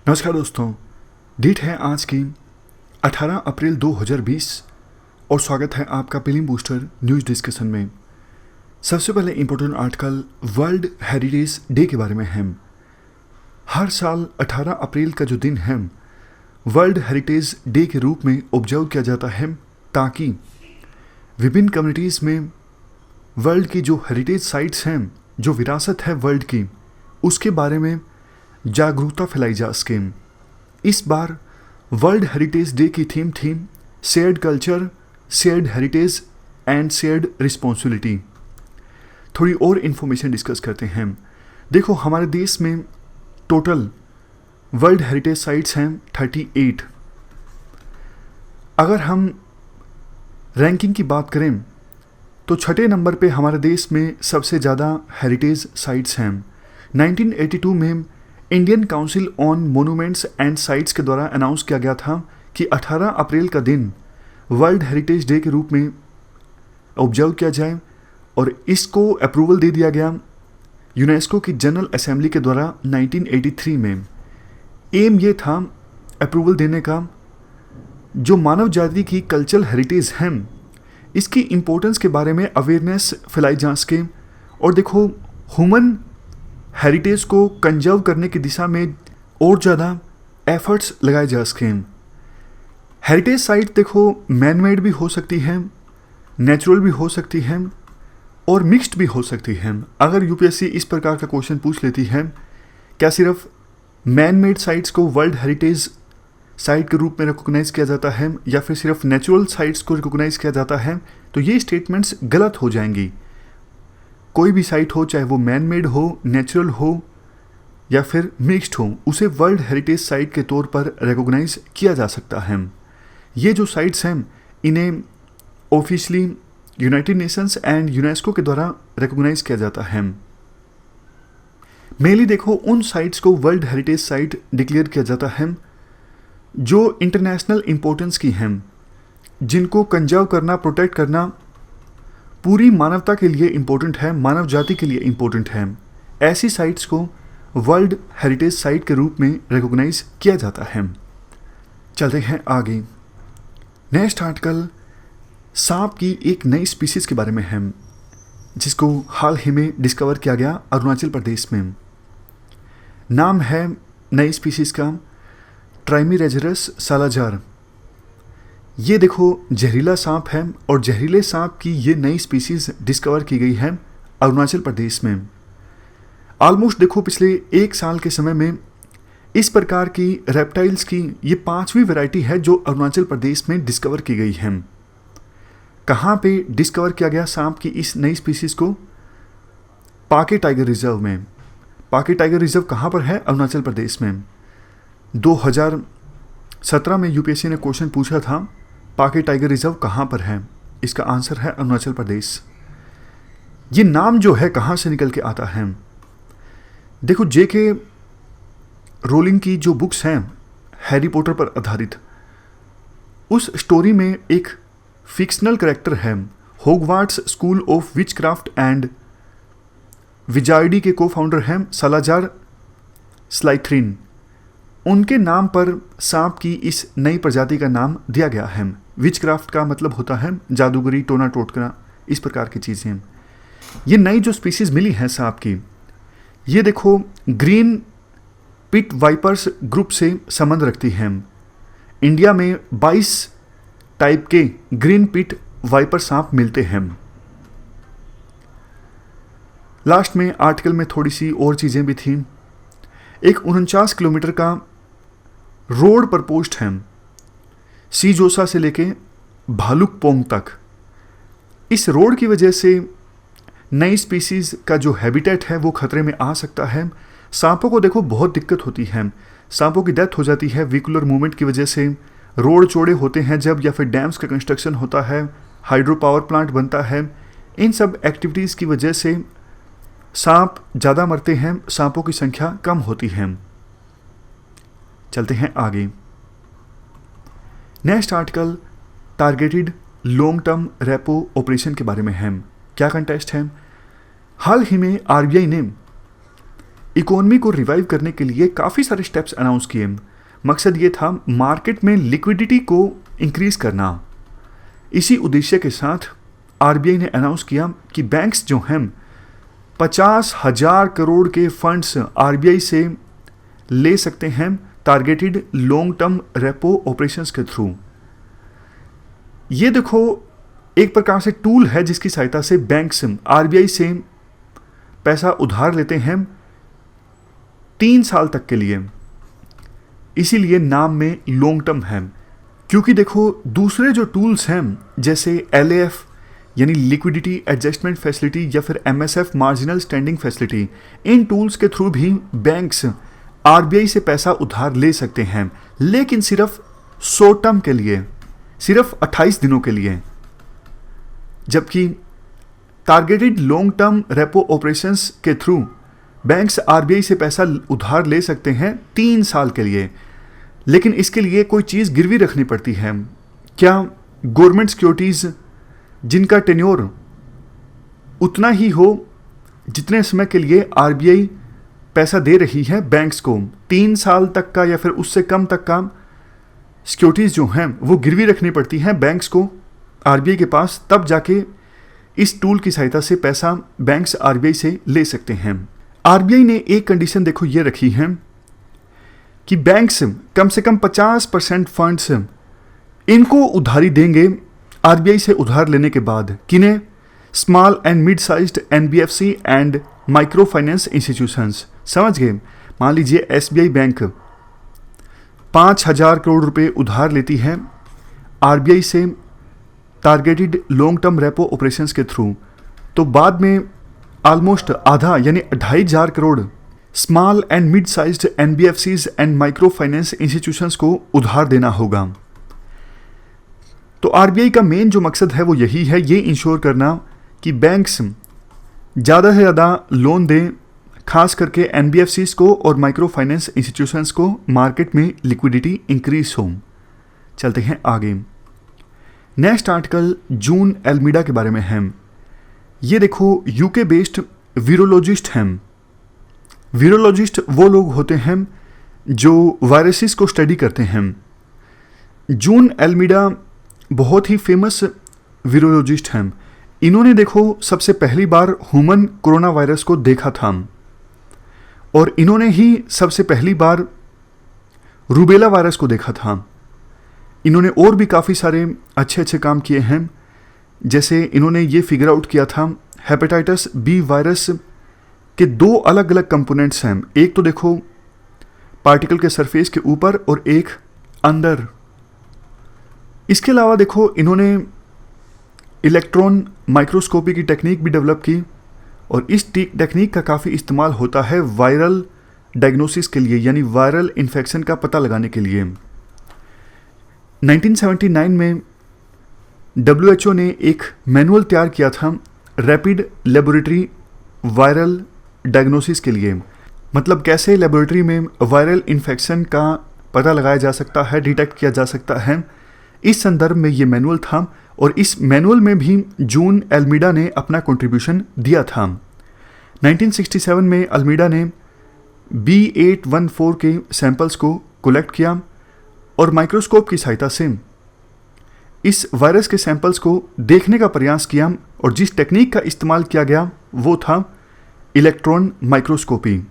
नमस्कार दोस्तों, डेट है आज की 18 अप्रैल 2020 और स्वागत है आपका पिलिंग बूस्टर न्यूज़ डिस्कशन में। सबसे पहले important article world heritage day के बारे में है। हर साल 18 अप्रैल का जो दिन है वर्ल्ड हेरिटेज डे के रूप में ऑब्जर्व किया जाता है ताकि विभिन्न कम्युनिटीज़ में वर्ल्ड की जो हेरिटेज साइट्स हैं, जो विरासत है वर्ल्ड की, उसके बारे में जागरूकता फैलाई जा सके। इस बार वर्ल्ड हेरिटेज डे की थीम थी shared culture, shared heritage and shared responsibility. थोड़ी और इन्फॉर्मेशन डिस्कस करते हैं। देखो, हमारे देश में टोटल वर्ल्ड हेरिटेज साइट्स हैं 38। अगर हम रैंकिंग की बात करें तो छठे नंबर पे हमारे देश में सबसे ज़्यादा हेरिटेज साइट्स हैं। 1982 में Indian council on monuments and sites के द्वारा अनाउंस किया गया था कि 18 अप्रैल का दिन वर्ल्ड हेरिटेज डे के रूप में ऑब्जर्व किया जाए और इसको अप्रूवल दे दिया गया यूनेस्को की जनरल असेंबली के द्वारा 1983 में। एम ये था अप्रूवल देने का, जो मानव जाति की कल्चरल हेरिटेज है इसकी इम्पोर्टेंस के बारे में अवेयरनेस फैलाई जा सके। और देखो, ह्यूमन हेरिटेज को कंजर्व करने की दिशा में और ज़्यादा एफर्ट्स लगाए जा सकें। हेरिटेज साइट देखो मैन मेड भी हो सकती है, नेचुरल भी हो सकती है और मिक्स्ड भी हो सकती है। अगर यूपीएससी इस प्रकार का क्वेश्चन पूछ लेती है, क्या सिर्फ मैन मेड साइट्स को वर्ल्ड हेरिटेज साइट के रूप में रिकॉग्नाइज किया जाता है या फिर सिर्फ नेचुरल साइट्स को रिकॉग्नाइज किया जाता है, तो ये स्टेटमेंट्स गलत हो जाएंगी। कोई भी साइट हो, चाहे वो मैन मेड हो, नेचुरल हो या फिर मिक्स्ड हो, उसे वर्ल्ड हेरिटेज साइट के तौर पर रिकॉग्नाइज किया जा सकता है। ये जो साइट्स हैं इन्हें officially United Nations and UNESCO के द्वारा रिकॉग्नाइज किया जाता है। मेनली देखो, उन साइट्स को वर्ल्ड हेरिटेज साइट डिक्लेयर किया जाता है जो इंटरनेशनल इम्पोर्टेंस की हैं, जिनको कंजर्व करना, प्रोटेक्ट करना पूरी मानवता के लिए इम्पोर्टेंट है, मानव जाति के लिए इम्पोर्टेंट है। ऐसी साइट्स को वर्ल्ड हेरिटेज साइट के रूप में रिकॉग्नाइज किया जाता है। चलते हैं आगे। नेक्स्ट आर्टिकल सांप की एक नई स्पीसीज के बारे में है, जिसको हाल ही में डिस्कवर किया गया अरुणाचल प्रदेश में। नाम है नई स्पीसीज का ट्राइमीरेजरस सालाजार। ये देखो जहरीला सांप है और जहरीले सांप की ये नई स्पीसीज डिस्कवर की गई है अरुणाचल प्रदेश में। ऑलमोस्ट देखो पिछले एक साल के समय में इस प्रकार की रेप्टाइल्स की ये 5वीं वैरायटी है जो अरुणाचल प्रदेश में डिस्कवर की गई है। कहाँ पे डिस्कवर किया गया सांप की इस नई स्पीसीज को? पाके टाइगर रिजर्व में। पाके टाइगर रिजर्व कहाँ पर है? अरुणाचल प्रदेश में। 2017 में यूपीएससी ने क्वेश्चन पूछा था पाके टाइगर रिजर्व कहाँ पर है? इसका आंसर है अरुणाचल प्रदेश। ये नाम जो है कहाँ से निकल के आता है? देखो, जेके रोलिंग की जो बुक्स हैं हैरी पॉटर पर आधारित, उस स्टोरी में एक फिक्शनल कैरेक्टर है, Hogwarts school of witchcraft and wizardry के को फाउंडर हैं सालाजार स्लाइथरिन। उनके नाम पर सांप की इस नई प्रजाति का नाम दिया गया है। विचक्राफ्ट का मतलब होता है जादूगरी, टोना टोटका, इस प्रकार की चीज़ें। ये नई जो स्पीसीज मिली है सांप की, ये देखो ग्रीन पिट वाइपर्स ग्रुप से संबंध रखती हैं। इंडिया में 22 टाइप के ग्रीन पिट वाइपर सांप मिलते हैं। लास्ट में आर्टिकल में थोड़ी सी और चीज़ें भी थी। एक 49 किलोमीटर का रोड पर पोस्ट है सीजोसा से लेके भालुकपोंग तक। इस रोड की वजह से नई स्पीसीज का जो हैबिटेट है वो खतरे में आ सकता है। सांपों को देखो बहुत दिक्कत होती है, सांपों की डेथ हो जाती है व्हीकुलर मूवमेंट की वजह से। रोड चौड़े होते हैं जब, या फिर डैम्स का कंस्ट्रक्शन होता है, हाइड्रो पावर प्लांट बनता है, इन सब एक्टिविटीज़ की वजह से सांप ज़्यादा मरते हैं, सांपों की संख्या कम होती है। चलते हैं आगे। Next article targeted long term repo operation के बारे में है। क्या कंटेस्ट है? हाल ही में आरबीआई ने इकोनॉमी को रिवाइव करने के लिए काफ़ी सारे स्टेप्स अनाउंस किए। मकसद ये था मार्केट में लिक्विडिटी को इंक्रीज करना। इसी उद्देश्य के साथ आरबीआई ने अनाउंस किया कि बैंक्स जो हैं 50,000 करोड़ के फंड्स आरबीआई से ले सकते हैं targeted long term repo operations के थ्रू। ये देखो एक प्रकार से टूल है जिसकी सहायता से बैंक्स आरबीआई से पैसा उधार लेते हैं 3 साल तक के लिए, इसीलिए नाम में लॉन्ग टर्म है। क्योंकि देखो दूसरे जो टूल्स हैं जैसे एलएएफ यानी लिक्विडिटी एडजस्टमेंट फैसिलिटी या फिर एमएसएफ मार्जिनल स्टैंडिंग फैसिलिटी, इन टूल्स के थ्रू भी बैंक्स आरबीआई से पैसा उधार ले सकते हैं, लेकिन सिर्फ शॉर्ट टर्म के लिए, सिर्फ 28 दिनों के लिए। जबकि targeted long term repo operations के थ्रू बैंक्स आरबीआई से पैसा उधार ले सकते हैं 3 साल के लिए, लेकिन इसके लिए कोई चीज़ गिरवी रखनी पड़ती है। क्या गवर्नमेंट सिक्योरिटीज़ जिनका टेन्योर उतना ही हो जितने समय के लिए आरबीआई पैसा दे रही है बैंक्स को, 3 साल तक का या फिर उससे कम तक का सिक्योरिटीज़ जो हैं वो गिरवी रखनी पड़ती हैं बैंक्स को आरबीआई के पास, तब जाके इस टूल की सहायता से पैसा बैंक्स आरबीआई से ले सकते हैं। आरबीआई ने एक कंडीशन देखो ये रखी है कि बैंक्स कम से कम 50% फंड्स इनको उधारी देंगे आरबीआई से उधार लेने के बाद। किन्हें? Small and mid sized NBFC and micro finance institutions. समझ गए? मान लीजिए एसबीआई बैंक 5,000 करोड़ रुपए उधार लेती है आरबीआई से targeted long term repo operations के थ्रू, तो बाद में ऑलमोस्ट आधा यानी 2,500 crore small and mid sized NBFCs and micro finance institutions को उधार देना होगा। तो आरबीआई का मेन जो मकसद है वो यही है, ये इंश्योर करना कि बैंक्स ज़्यादा से ज़्यादा लोन दें, खास करके एनबीएफसीज को और माइक्रो फाइनेंस इंस्टीट्यूशंस को, मार्केट में लिक्विडिटी इंक्रीज हो। चलते हैं आगे। नेक्स्ट आर्टिकल जून एल्मीडा के बारे में है। ये देखो यूके बेस्ड वीरोलॉजिस्ट हैं। वीरोलॉजिस्ट वो लोग होते हैं जो वायरसेस को स्टडी करते हैं। जून एल्मीडा बहुत ही फेमस वीरोलॉजिस्ट हैं। इन्होंने देखो सबसे पहली बार ह्यूमन कोरोना वायरस को देखा था और इन्होंने ही सबसे पहली बार रूबेला वायरस को देखा था। इन्होंने और भी काफ़ी सारे अच्छे अच्छे काम किए हैं, जैसे इन्होंने ये फिगर आउट किया था हेपेटाइटिस बी वायरस के 2 अलग अलग कंपोनेंट्स हैं। एक तो देखो पार्टिकल के सरफेस के ऊपर और एक अंदर। इसके अलावा देखो इन्होंने इलेक्ट्रॉन माइक्रोस्कोपी की टेक्निक भी डेवलप की और इस टेक्निक का काफ़ी इस्तेमाल होता है वायरल डायग्नोसिस के लिए, यानी वायरल इन्फेक्शन का पता लगाने के लिए। 1979 में WHO ने एक मैनुअल तैयार किया था रैपिड लेबोरेटरी वायरल डायग्नोसिस के लिए, मतलब कैसे लेबोरेटरी में वायरल इन्फेक्शन का पता लगाया जा सकता है, डिटेक्ट किया जा सकता है। इस संदर्भ में ये मैनुअल था और इस मैनुअल में भी जून एल्मीडा ने अपना कंट्रीब्यूशन दिया था। 1967 में एल्मीडा ने B814 के सैंपल्स को कलेक्ट किया और माइक्रोस्कोप की सहायता से इस वायरस के सैंपल्स को देखने का प्रयास किया और जिस टेक्निक का इस्तेमाल किया गया वो था इलेक्ट्रॉन माइक्रोस्कोपी।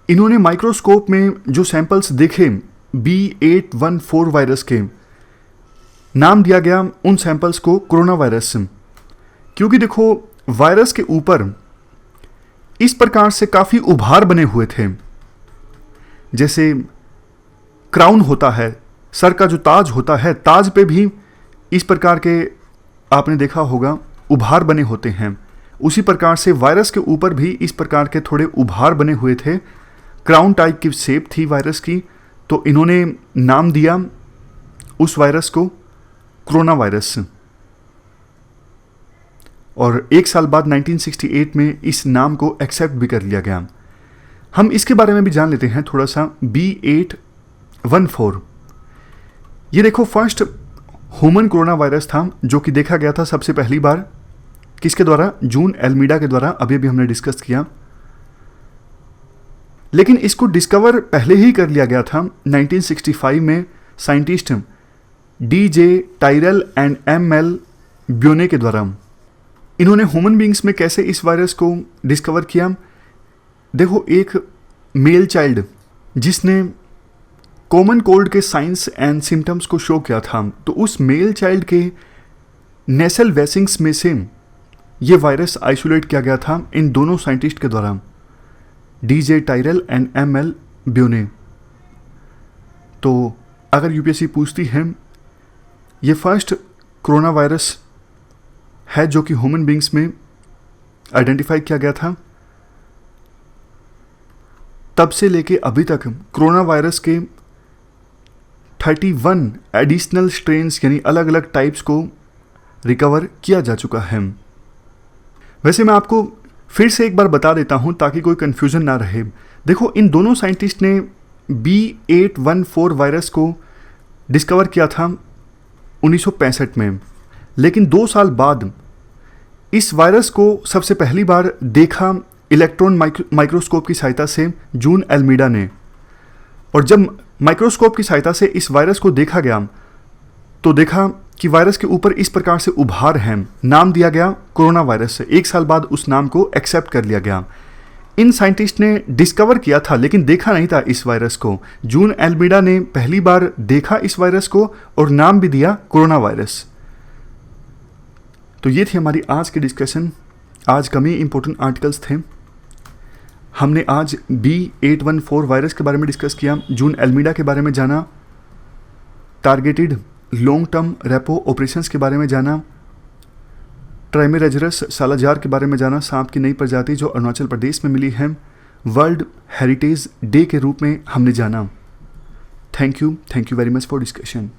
इन्होंने माइक्रोस्कोप में जो सैंपल्स देखे B814 वायरस के, नाम दिया गया उन सैंपल्स को कोरोना वायरस, क्योंकि देखो वायरस के ऊपर इस प्रकार से काफ़ी उभार बने हुए थे। जैसे क्राउन होता है, सर का जो ताज होता है, ताज पे भी इस प्रकार के आपने देखा होगा उभार बने होते हैं। उसी प्रकार से वायरस के ऊपर भी इस प्रकार के थोड़े उभार बने हुए थे, क्राउन टाइप की शेप थी वायरस की। तो इन्होंने नाम दिया उस वायरस को कोरोना वायरस और 1 साल बाद 1968 में इस नाम को एक्सेप्ट भी कर लिया गया। हम इसके बारे में भी जान लेते हैं थोड़ा सा। B814 ये देखो फर्स्ट ह्यूमन कोरोना वायरस था जो कि देखा गया था सबसे पहली बार किसके द्वारा? जून एल्मीडा के द्वारा। अभी भी हमने डिस्कस किया। लेकिन इसको डिस्कवर पहले ही कर लिया गया था 1965 में scientist DJ Tyrell and ML ब्योने के द्वारा। इन्होंने ह्यूमन बींग्स में कैसे इस वायरस को डिस्कवर किया। देखो, एक मेल चाइल्ड जिसने कॉमन कोल्ड के साइंस एंड सिम्टम्स को शो किया था, तो उस मेल चाइल्ड के नेसल वेसिंग्स में से ये वायरस आइसोलेट किया गया था इन दोनों साइंटिस्ट के द्वारा, DJ टायरल एंड ML ब्योने। तो अगर यूपीएससी पूछती है, ये फर्स्ट कोरोना वायरस है जो कि ह्यूमन बींग्स में आइडेंटिफाई किया गया था। तब से लेके अभी तक कोरोना वायरस के 31 एडिशनल स्ट्रेन्स यानी अलग अलग टाइप्स को रिकवर किया जा चुका है। वैसे मैं आपको फिर से एक बार बता देता हूं ताकि कोई कन्फ्यूजन ना रहे। देखो, इन दोनों साइंटिस्ट ने B814 वायरस को डिस्कवर किया था 1965 में, लेकिन 2 साल बाद इस वायरस को सबसे पहली बार देखा इलेक्ट्रॉन माइक्रोस्कोप की सहायता से जून एल्मीडा ने। और जब माइक्रोस्कोप की सहायता से इस वायरस को देखा गया तो देखा कि वायरस के ऊपर इस प्रकार से उभार है, नाम दिया गया कोरोना वायरस से। 1 साल बाद उस नाम को एक्सेप्ट कर लिया गया। इन साइंटिस्ट ने डिस्कवर किया था लेकिन देखा नहीं था इस वायरस को। जून एल्मीडा ने पहली बार देखा इस वायरस को और नाम भी दिया कोरोना वायरस। तो ये थी हमारी आज की डिस्कशन। आज कम ही इंपॉर्टेंट आर्टिकल्स थे। हमने आज B814 वायरस के बारे में डिस्कस किया, जून एल्मीडा के बारे में जाना, targeted long term repo operations के बारे में जाना, ट्राइमेरेजरस सालाजार के बारे में जाना, सांप की नई प्रजाति जो अरुणाचल प्रदेश में मिली है, वर्ल्ड हेरिटेज डे के रूप में हमने जाना। Thank you very much for discussion.